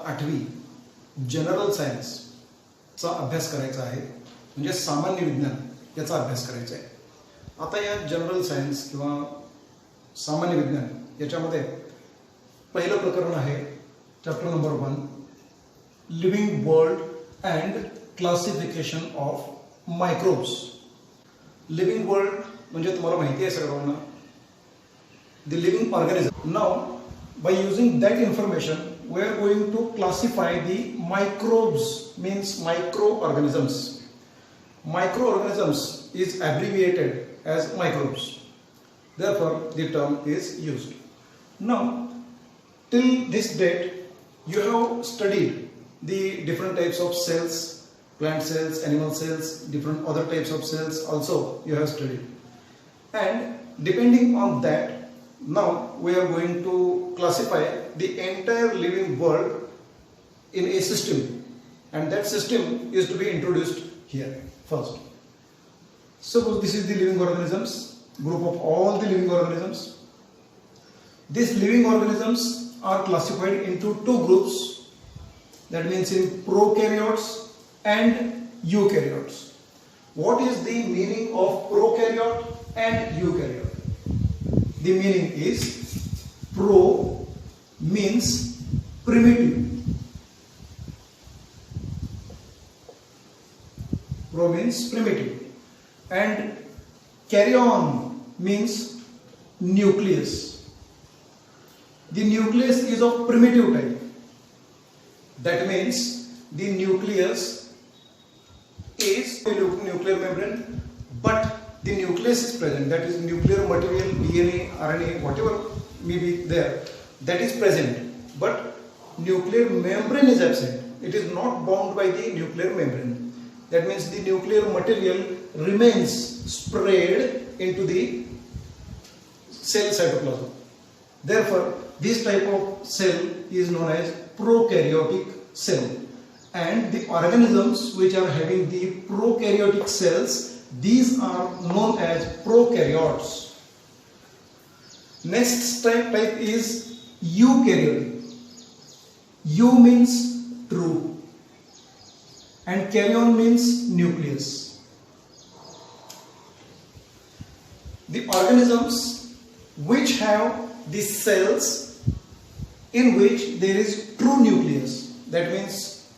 8वी general सायन्सचा अभ्यास करायचा आहे, म्हणजे सामान्य विज्ञान याचा अभ्यास करायचा आहे. आता या जनरल सायन्स किंवा सामान्य विज्ञान याच्यामध्ये पहिलं प्रकरण आहे chapter number 1, living world and classification of microbes. Living world म्हणजे तुम्हाला माहिती आहे सगळ्यांना, the living organism. Now by using that information we are going to classify the microbes, means microorganisms. Microorganisms is abbreviated as microbes, therefore the term is used. Now till this date you have studied the different types of cells, plant cells, animal cells, different other types of cells also you have studied, and depending on that now we are going to classify the entire living world in a system, and that system is to be introduced here first. Suppose this is the living organisms, group of all the living organisms. These living organisms are classified into two groups, that means in prokaryotes and eukaryotes. What is the meaning of prokaryote and eukaryote? The meaning is pro means primitive. Pro means primitive, and karyon means nucleus. The nucleus is of primitive type. That means the nucleus is a nuclear membrane, but the nucleus is present, that is nuclear material, DNA, RNA, whatever may be there, that is present, but nuclear membrane is absent. It is not bound by the nuclear membrane. That means the nuclear material remains spread into the cell cytoplasm. Therefore this type of cell is known as prokaryotic cell, and the organisms which are having the prokaryotic cells, these are known as prokaryotes. Next type is eukaryotic. Eu means true and karyon means nucleus. The organisms which have the cells in which there is true nucleus, that means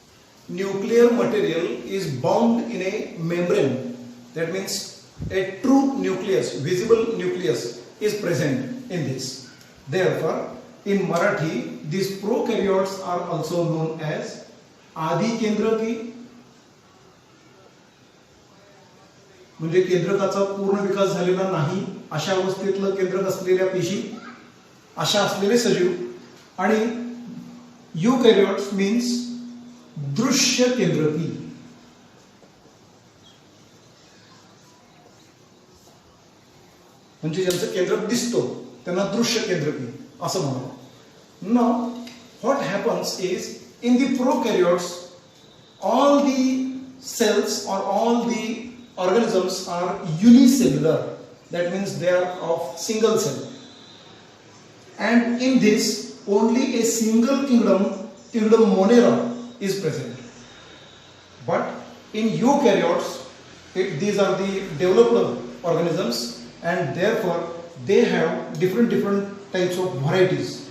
nuclear material is bound in a membrane. That means a true nucleus, visible nucleus is present in this. Therefore, in Marathi, these prokaryotes are also known as आदि केंद्रकी, म्हणजे केंद्रकाचा पूर्ण विकास झालेला नाही अशा अवस्थेतलं केंद्रक असलेल्या पेशी, अशा असलेले सजीव. आणि यूकॅरियोट्स मीन्स दृश्य केंद्रकी, म्हणजे ज्यांचं केंद्रक दिसतो त्यांना दृश्य केंद्रकी असं म्हणतो. Now what happens is in the prokaryotes all the cells or all the organisms are unicellular, that means they are of single cell, and in this only a single kingdom Monera is present. But in eukaryotes these are the developed organisms, and therefore they have different types of varieties,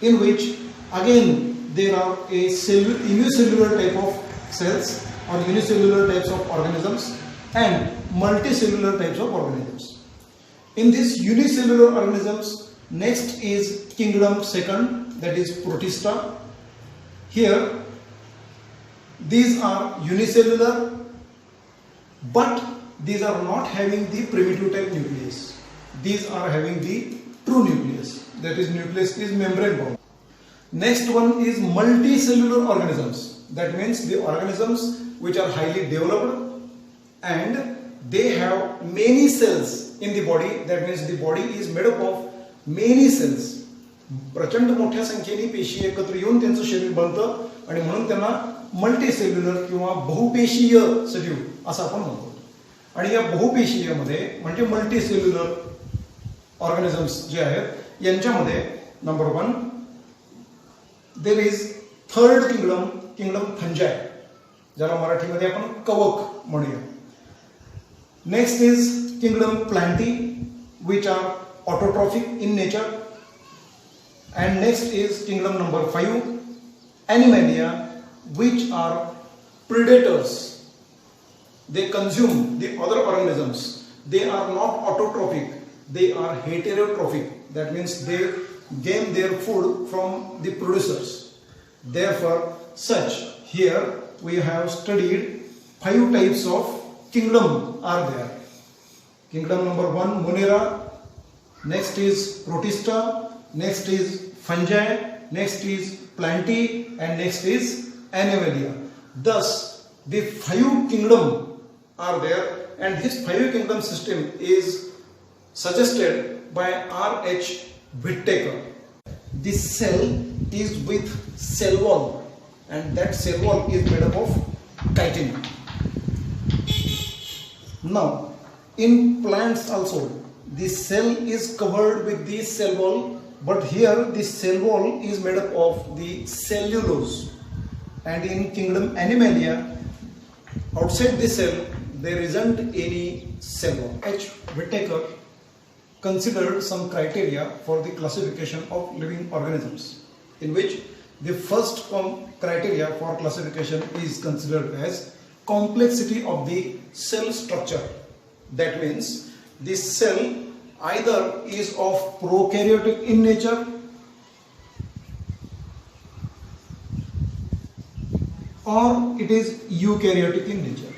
in which again there are a unicellular type of cells or unicellular types of organisms and multicellular types of organisms. In these unicellular organisms, next is kingdom second, that is Protista. Here these are unicellular, but these are not having the primitive type nucleus. These are having the true nucleus, that is nucleus is membrane bound. Next one is multicellular organisms. That means the organisms which are highly developed and they have many cells in the body. That means the body is made up of many cells. प्रचंड मोठ्या संख्येने पेशी एकत्र येऊन त्यांचं शरीर बनतं, आणि म्हणून त्यांना मल्टीसेल्युलर किंवा बहुपेशीय सजीव असं आपण म्हणतो. आणि या बहुपेशीयमध्ये म्हणजे मल्टीसेल्युलर ऑर्गॅनिझम्स जे आहेत यांच्यामध्ये number 1 there is third kingdom, kingdom फंजाय, ज्याला मराठीमध्ये आपण कवक म्हणूया. Next is kingdom Plantae, which are autotrophic in nature. And next is kingdom number 5, Animalia, which are predators. They consume the other organisms. They are not autotrophic, they are heterotrophic. That means they gain their food from the producers. Therefore, such here we have studied 5 types of kingdom are there. Kingdom number 1, Monera. Next is Protista. Next is Fungi. Next is Plantae. And next is Animalia. Thus, the 5 kingdom are there, and this 5 kingdom system is suggested by R.H. Whittaker. This cell is with cell wall, and that cell wall is made up of chitin. Now, in plants also, the cell is covered with the cell wall, but here the cell wall is made up of the cellulose. And in kingdom Animalia, outside the cell, there isn't any cell wall. H. Whittaker considered some criteria for the classification of living organisms, in which the first criteria for classification is considered as complexity of the cell structure. That means this cell either is of prokaryotic in nature or it is eukaryotic in nature.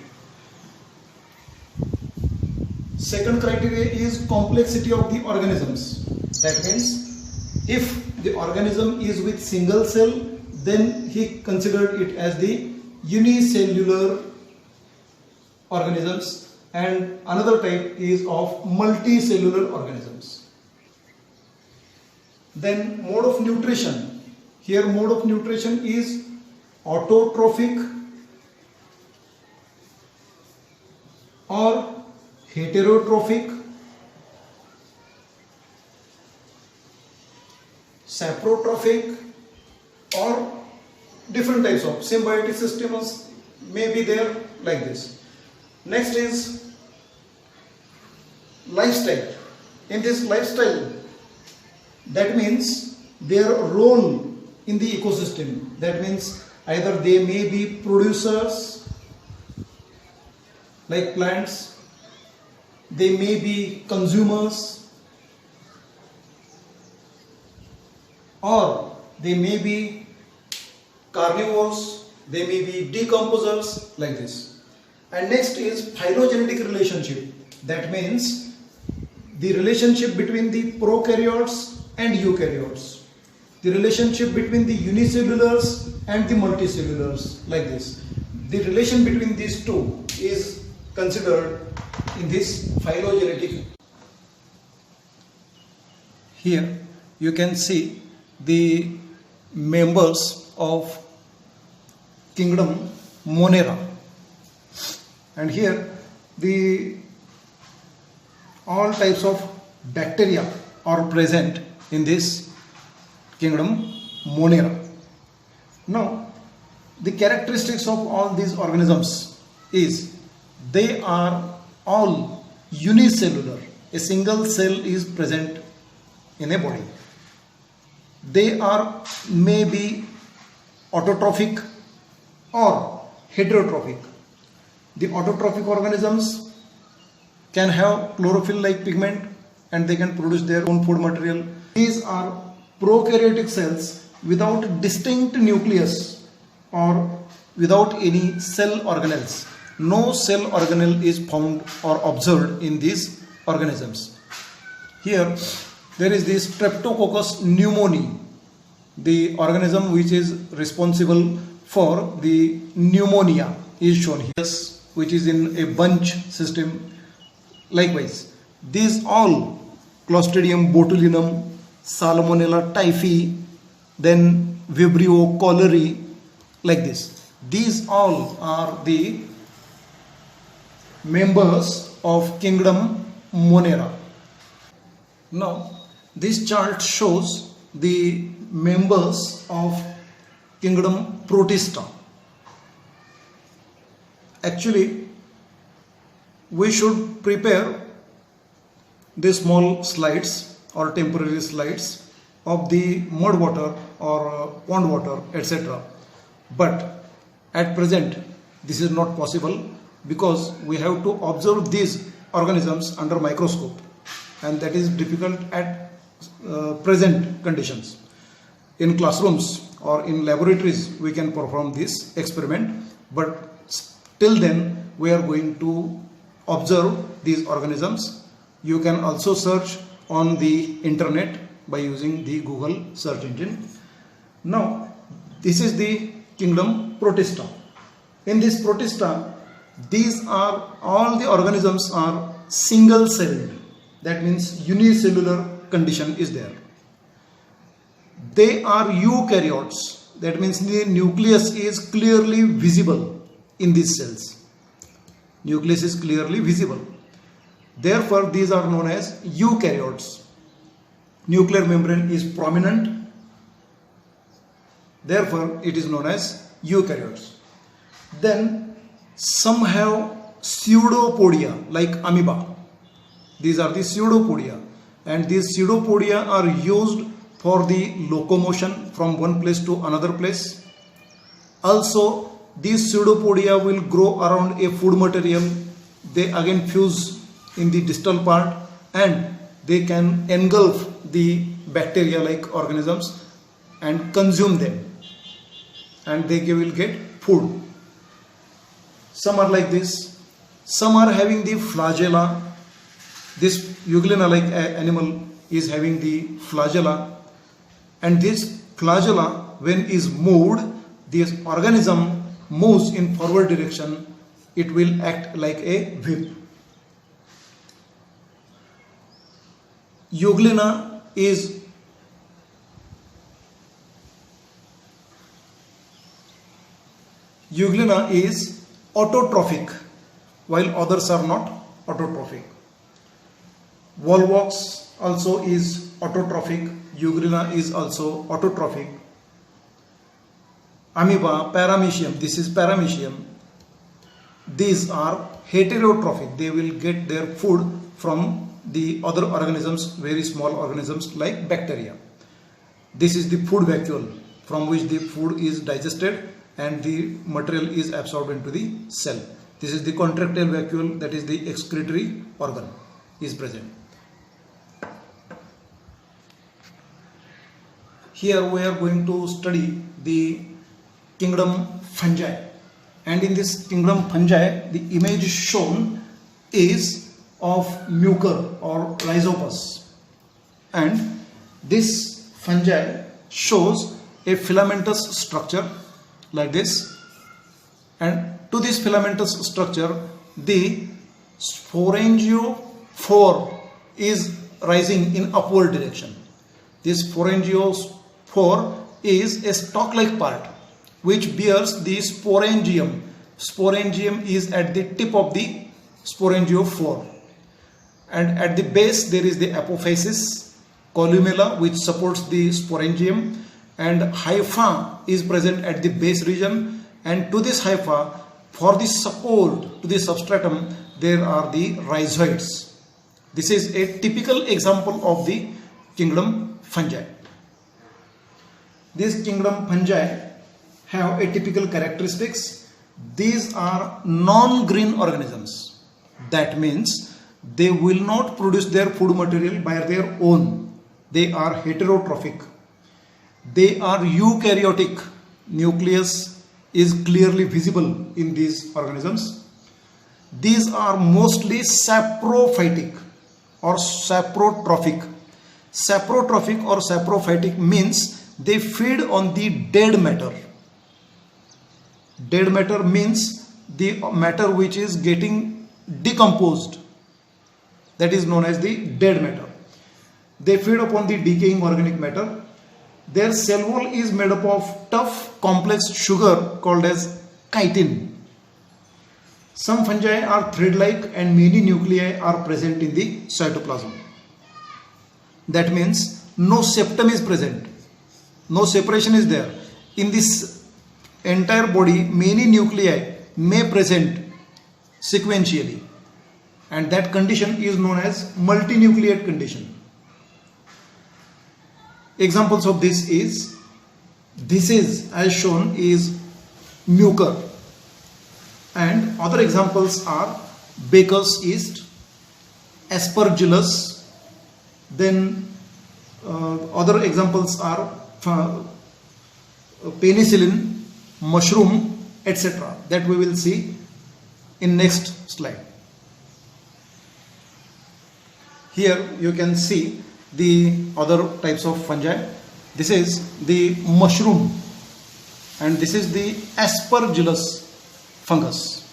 Second criteria is complexity of the organisms. That means if the organism is with single cell, then he considered it as the unicellular organisms, and another type is of multicellular organisms. Then mode of nutrition. Here mode of nutrition is autotrophic or heterotrophic, saprotrophic, or different types of symbiotic systems may be there like this. Next is lifestyle. In this lifestyle, that means their role in the ecosystem. That means either they may be producers like plants, they may be consumers, or they may be carnivores, they may be decomposers like this. And next is phylogenetic relationship. That means the relationship between the prokaryotes and eukaryotes, the relationship between the unicellulars and the multicellulars like this. The relation between these two is considered in this phylogenetic. Here you can see the members of kingdom Monera. And here the all types of bacteria are present in this kingdom Monera. Now the characteristics of all these organisms is they are all unicellular. A single cell is present in a body. They are maybe autotrophic or heterotrophic. The autotrophic organisms can have chlorophyll like pigment and they can produce their own food material. These are prokaryotic cells without distinct nucleus or without any cell organelles. No cell organelle is found or observed in these organisms. Here there is this Streptococcus pneumoniae, the organism which is responsible for the pneumonia is shown here, which is in a bunch system. Likewise, these all Clostridium botulinum, Salmonella typhi, then Vibrio cholerae, like this. These all are the members of kingdom Monera. Now, this chart shows the members of kingdom Protista. Actually, we should prepare the small slides or temporary slides of the mud water or pond water, etc. But at present, this is not possible because we have to observe these organisms under microscope, and that is difficult at present conditions. In classrooms or in laboratories we can perform this experiment, but till then we are going to observe these organisms. You can also search on the internet by using the Google search engine. Now this is the kingdom Protista. In this Protista, these are all the organisms are single celled. That means unicellular condition is there. They are eukaryotes. That means the nucleus is clearly visible in these cells. Nucleus is clearly visible. Therefore, these are known as eukaryotes. Nuclear membrane is prominent. Therefore, it is known as eukaryotes. Then some have pseudopodia like amoeba. These are the pseudopodia, and these pseudopodia are used for the locomotion from one place to another place. Also, these pseudopodia will grow around a food material. They again fuse in the distal part and they can engulf the bacteria like organisms and consume them, and they will get food. Some are like this. Some are having the flagella. This Euglena like animal is having the flagella, and this flagella, when is moved, this organism moves in forward direction. It will act like a whip. Euglena is autotrophic, while others are not autotrophic. Volvox also is autotrophic. Euglena is also autotrophic. Amoeba, Paramecium, this is Paramecium. These are heterotrophic. They will get their food from the other organisms, very small organisms like bacteria. This is the food vacuole from which the food is digested and the material is absorbed into the cell. This is the contractile vacuole, that is the excretory organ is present. Here we are going to study the kingdom fungi, and in this kingdom fungi the image shown is of mucor or rhizopus, and this fungi shows a filamentous structure like this, and to this filamentous structure the sporangiophore is rising in upward direction. This sporangiophore is a stalk-like part which bears the sporangium. Sporangium is at the tip of the sporangiophore, and at the base there is the apophysis, columella which supports the sporangium, and hypha is present at the base region, and to this hypha, for the support to the substratum, there are the rhizoids. This is a typical example of the kingdom fungi. These kingdom fungi have a typical characteristics. These are non-green organisms. That means they will not produce their food material by their own. They are heterotrophic. They are eukaryotic. Nucleus is clearly visible in these organisms. These are mostly saprophytic or saprotrophic. Saprotrophic or saprophytic means they feed on the dead matter. Dead matter means the matter which is getting decomposed. That is known as the dead matter. They feed upon the decaying organic matter. Their cell wall is made up of tough complex sugar called as chitin. Some fungi are thread-like and many nuclei are present in the cytoplasm. That means no septum is present. No separation is there. in this entire body many nuclei may present sequentially, and that condition is known as multinucleate condition. Examples of this is as shown is mucor, and other examples are Baker's yeast, Aspergillus, then other examples are penicillin, mushroom, etc. that we will see in next slide. Here you can see the other types of fungi. This is the mushroom and this is the Aspergillus fungus.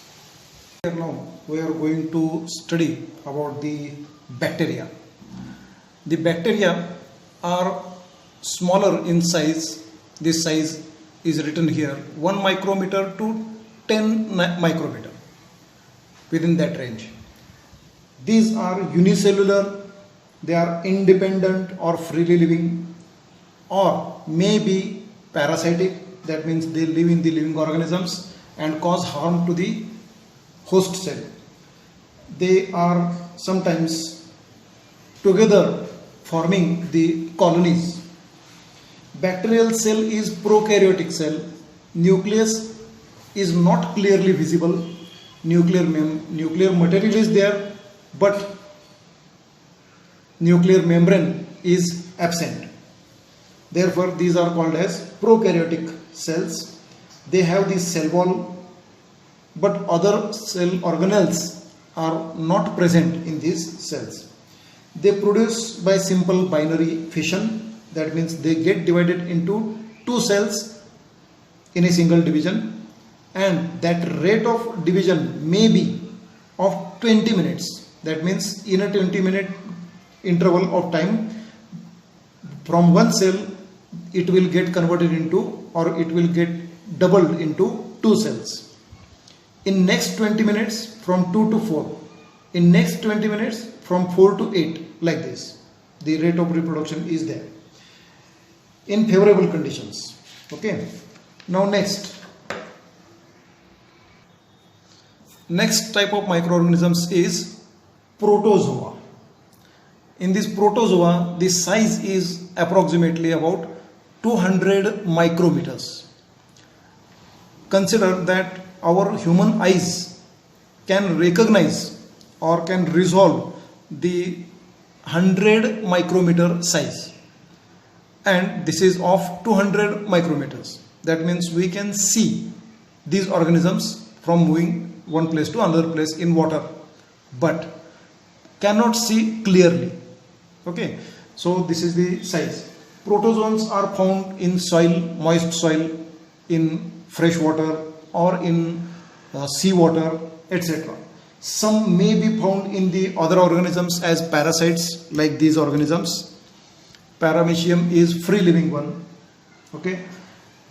Here now we are going to study about the bacteria. The bacteria are smaller in size. This size is written here 1 micrometer to 10 micrometer, within that range. These are unicellular, they are independent or freely living, or may be parasitic, that means they live in the living organisms and cause harm to the host cell. They are sometimes together forming the colonies. Bacterial cell is prokaryotic cell. Nucleus is not clearly visible. Nuclear material is there, but nuclear membrane is absent. Therefore, these are called as prokaryotic cells. They have the cell wall, but other cell organelles are not present in these cells. They produce by simple binary fission, that means they get divided into two cells in a single division, and that rate of division may be of 20 minutes. That means in a 20-minute interval of time, from one cell it will get converted into, or it will get doubled into two cells. In next 20 minutes from 2 to 4. In next 20 minutes from 4 to 8, like this. The rate of reproduction is there in favorable conditions. Okay. Now next type of microorganisms is protozoa. In this protozoa, the size is approximately about 200 micrometers. Consider that our human eyes can recognize or can resolve the 100 micrometer size, and this is of 200 micrometers. That means we can see these organisms from moving one place to another place in water, but cannot see clearly. Okay, so this is the size. Protozoans are found in soil, moist soil, in fresh water, or in seawater, etc. Some may be found in the other organisms as parasites, like these organisms. Paramecium is free living one. Okay,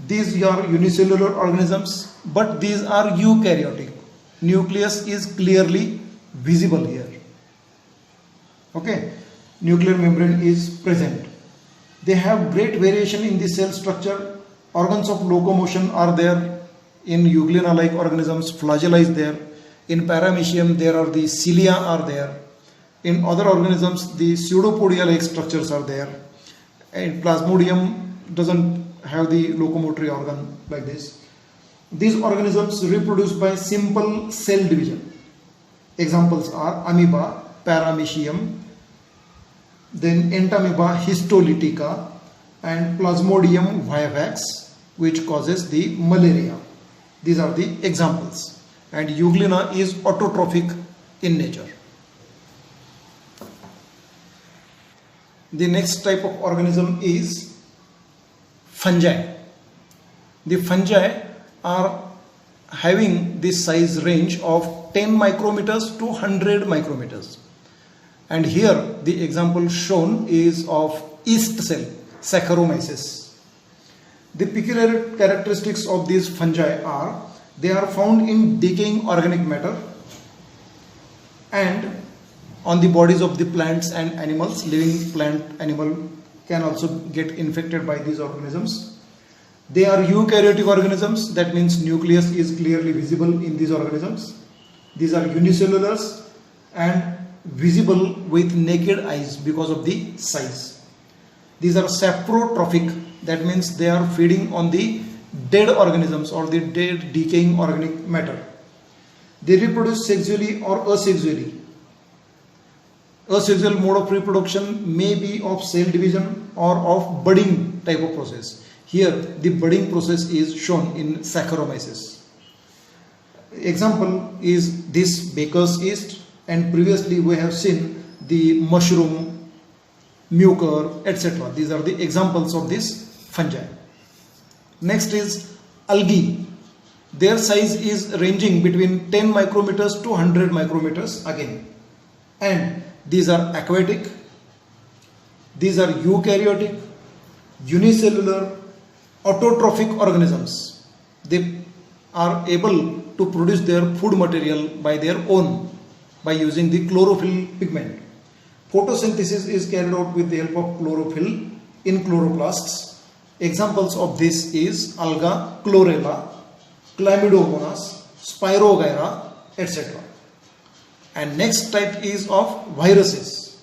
these are unicellular organisms, but these are eukaryotic. Nucleus is clearly visible here. Okay, nuclear membrane is present. They have great variation in the cell structure. Organs of locomotion are there. In Euglena-like organisms, flagella is there. In Paramecium, there are the cilia are there. In other organisms, the pseudopodia-like structures are there. And Plasmodium doesn't have the locomotory organ like this. These organisms reproduce by simple cell division. Examples are amoeba, Paramecium, then Entamoeba histolytica, and Plasmodium vivax, which causes the malaria. These are the examples. And Euglena is autotrophic in nature. The next type of organism is fungi. The fungi are having this size range of 10 micrometers to 100 micrometers. And here the example shown is of yeast cell, Saccharomyces. The peculiar characteristics of these fungi are they are found in decaying organic matter and on the bodies of the plants and animals. Living plant, animal can also get infected by these organisms. They are eukaryotic organisms, that means nucleus is clearly visible in these organisms. These are unicellulars and visible with naked eyes because of the size. These are saprotrophic, that means they are feeding on the dead organisms or the dead decaying organic matter. They reproduce sexually or asexually. Asexual mode of reproduction may be of cell division or of budding type of process. Here the budding process is shown in Saccharomyces. Example is this Baker's yeast, and previously we have seen the mushroom, mucor, etc. These are the examples of this fungi. Next is algae. Their size is ranging between 10 micrometers to 100 micrometers again. And these are aquatic, these are eukaryotic, unicellular, autotrophic organisms. They are able to produce their food material by their own by using the chlorophyll pigment. Photosynthesis is carried out with the help of chlorophyll in chloroplasts. Examples of this is alga, chlorella, Chlamydomonas, Spirogyra, etc. And next type is of viruses.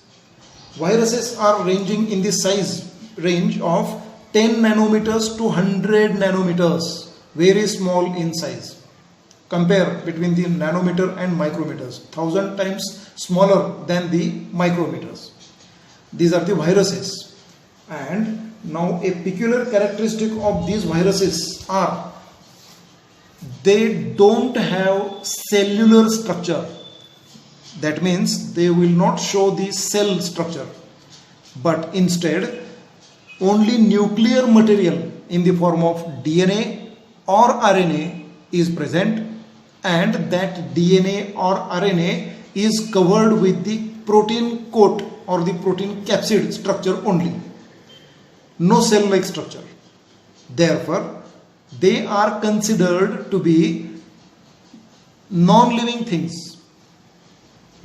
Viruses are ranging in the size range of 10 nanometers to 100 nanometers, very small in size. Compare between the nanometer and micrometers, 1000 times smaller than the micrometers. These are the viruses. And now a peculiar characteristic of these viruses are they don't have cellular structure. That means they will not show the cell structure, but instead only nuclear material in the form of DNA or RNA is present, and that DNA or RNA is covered with the protein coat or the protein capsid structure only, no cell-like structure. Therefore, they are considered to be non-living things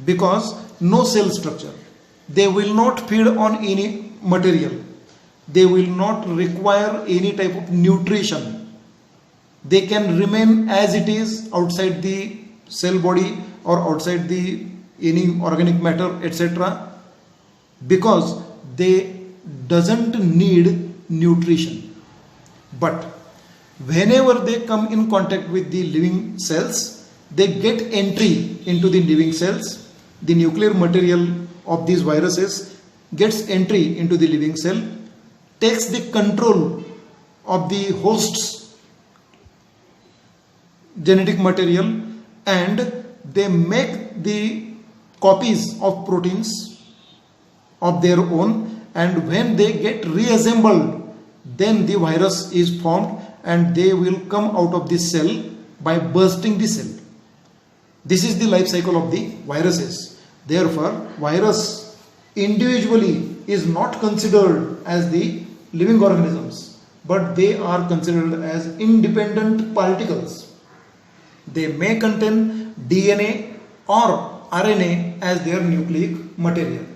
because no cell structure. They will not feed on any material. They will not require any type of nutrition. They can remain as it is outside the cell body or outside the any organic matter, etc. because they doesn't need nutrition. But whenever they come in contact with the living cells, they get entry into the living cells. The nuclear material of these viruses gets entry into the living cell, takes the control of the host's genetic material, and they make the copies of proteins of their own, and when they get reassembled, then the virus is formed and they will come out of the cell by bursting the cell. This is the life cycle of the viruses. Therefore, virus individually is not considered as the living organisms, but they are considered as independent particles. They may contain DNA or RNA as their nucleic material.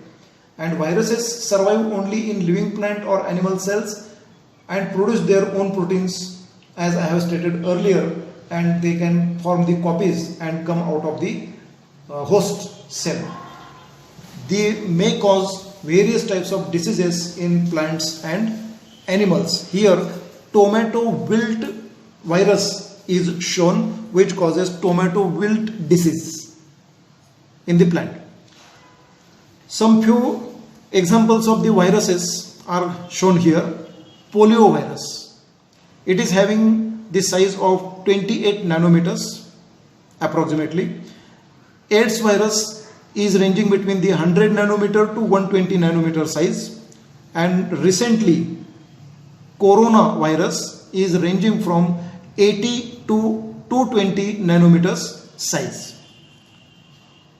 And viruses survive only in living plant or animal cells and produce their own proteins, as I have stated earlier, and they can form the copies and come out of the host cell. They may cause various types of diseases in plants and animals. Here, tomato wilt virus is shown, which causes tomato wilt disease in the plant. Some few examples of the viruses are shown here. Poliovirus. It is having the size of 28 nanometers approximately. AIDS virus is ranging between the 100 nanometer to 120 nanometer size, and recently coronavirus is ranging from 80 to 220 nanometers size,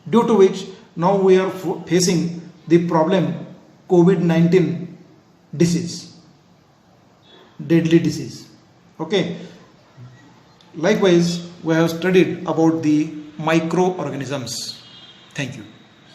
due to which now we are facing the problem COVID-19 disease, deadly disease. Okay. Likewise, we have studied about the microorganisms. Thank you.